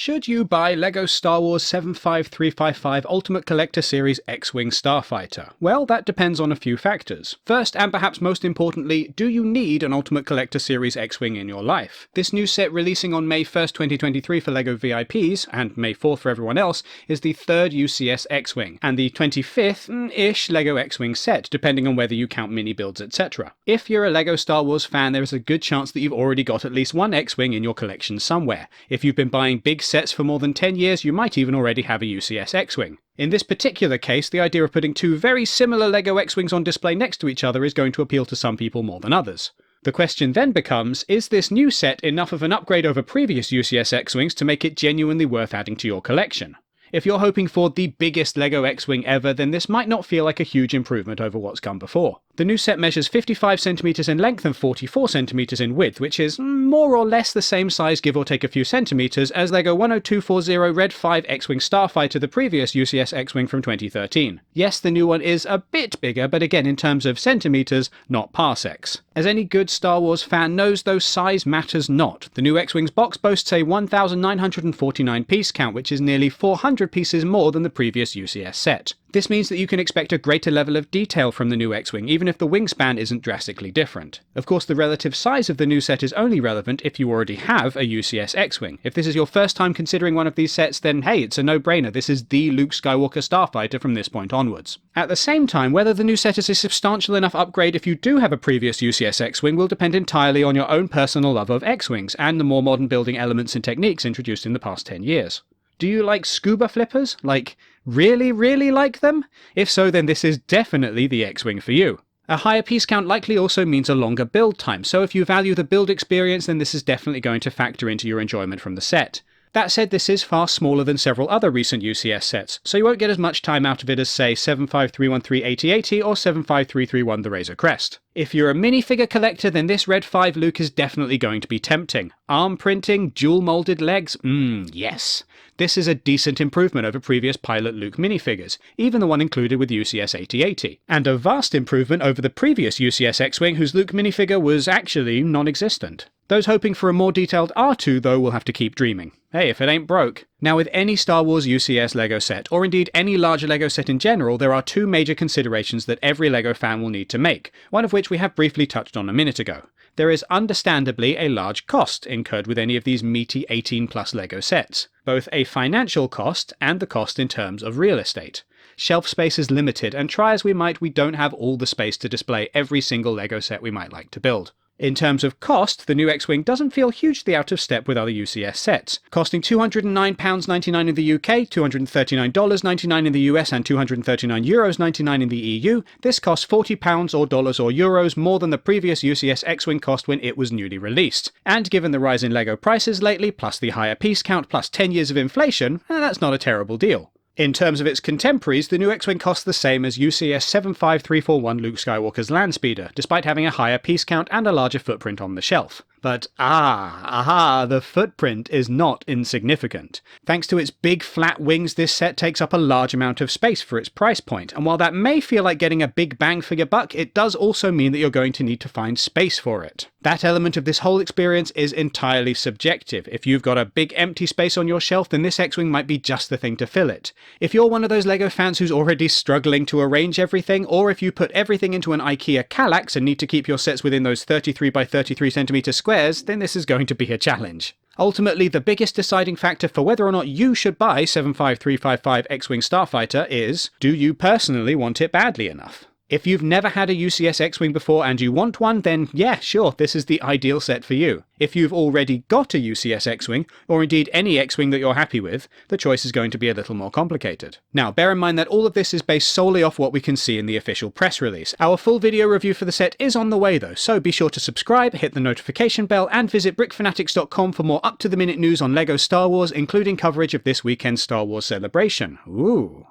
Should you buy LEGO Star Wars 75355 Ultimate Collector Series X-Wing Starfighter? Well, that depends on a few factors. First, and perhaps most importantly, do you need an Ultimate Collector Series X-Wing in your life? This new set releasing on May 1st, 2023 for LEGO VIPs, and May 4th for everyone else, is the third UCS X-Wing, and the 25th-ish LEGO X-Wing set, depending on whether you count mini builds, etc. If you're a LEGO Star Wars fan, there is a good chance that you've already got at least one X-Wing in your collection somewhere. If you've been buying big sets for more than 10 years, you might even already have a UCS X-Wing. In this particular case, the idea of putting two very similar LEGO X-Wings on display next to each other is going to appeal to some people more than others. The question then becomes, is this new set enough of an upgrade over previous UCS X-Wings to make it genuinely worth adding to your collection? If you're hoping for the biggest LEGO X-Wing ever, then this might not feel like a huge improvement over what's come before. The new set measures 55cm in length and 44cm in width, which is more or less the same size, give or take a few centimeters, as LEGO 10240 Red 5 X-Wing Starfighter, the previous UCS X-Wing from 2013. Yes, the new one is a bit bigger, but again in terms of centimeters, not parsecs. As any good Star Wars fan knows, though, size matters not. The new X-Wing's box boasts a 1,949 piece count, which is nearly 400 pieces more than the previous UCS set. This means that you can expect a greater level of detail from the new X-Wing, even if the wingspan isn't drastically different. Of course, the relative size of the new set is only relevant if you already have a UCS X-Wing. If this is your first time considering one of these sets, then hey, it's a no-brainer. This is the Luke Skywalker Starfighter from this point onwards. At the same time, whether the new set is a substantial enough upgrade if you do have a previous UCS X-Wing will depend entirely on your own personal love of X-Wings and the more modern building elements and techniques introduced in the past 10 years. Do you like scuba flippers? Like, really, really like them? If so, then this is definitely the X-Wing for you. A higher piece count likely also means a longer build time, so if you value the build experience, then this is definitely going to factor into your enjoyment from the set. That said, this is far smaller than several other recent UCS sets, so you won't get as much time out of it as, say, 75313 8080 or 75331 the Razor Crest. If you're a minifigure collector, then this Red 5 Luke is definitely going to be tempting. Arm printing, dual-molded legs, yes. This is a decent improvement over previous Pilot Luke minifigures, even the one included with UCS 8080, and a vast improvement over the previous UCS X-Wing whose Luke minifigure was actually non-existent. Those hoping for a more detailed R2, though, will have to keep dreaming. Hey, if it ain't broke. Now, with any Star Wars UCS LEGO set, or indeed any larger LEGO set in general, there are two major considerations that every LEGO fan will need to make, one of which we have briefly touched on a minute ago. There is understandably a large cost incurred with any of these meaty 18+ LEGO sets, both a financial cost and the cost in terms of real estate. Shelf space is limited, and try as we might, we don't have all the space to display every single LEGO set we might like to build. In terms of cost, the new X-Wing doesn't feel hugely out of step with other UCS sets, costing £209.99 in the UK, $239.99 in the US and €239.99 in the EU. This costs £40 or dollars or euros more than the previous UCS X-Wing cost when it was newly released. And given the rise in LEGO prices lately, plus the higher piece count, plus 10 years of inflation, that's not a terrible deal. In terms of its contemporaries, the new X-Wing costs the same as UCS 75341 Luke Skywalker's Landspeeder, despite having a higher piece count and a larger footprint on the shelf. But the footprint is not insignificant. Thanks to its big flat wings, this set takes up a large amount of space for its price point, and while that may feel like getting a big bang for your buck, it does also mean that you're going to need to find space for it. That element of this whole experience is entirely subjective. If you've got a big empty space on your shelf, then this X-Wing might be just the thing to fill it. If you're one of those LEGO fans who's already struggling to arrange everything, or if you put everything into an IKEA Kallax and need to keep your sets within those 33 by 33 cm squares, then this is going to be a challenge. Ultimately, the biggest deciding factor for whether or not you should buy 75355 X-Wing Starfighter is, do you personally want it badly enough? If you've never had a UCS X-Wing before and you want one, then yeah, sure, this is the ideal set for you. If you've already got a UCS X-Wing, or indeed any X-Wing that you're happy with, the choice is going to be a little more complicated. Now, bear in mind that all of this is based solely off what we can see in the official press release. Our full video review for the set is on the way though, so be sure to subscribe, hit the notification bell, and visit brickfanatics.com for more up-to-the-minute news on LEGO Star Wars, including coverage of this weekend's Star Wars celebration. Ooh.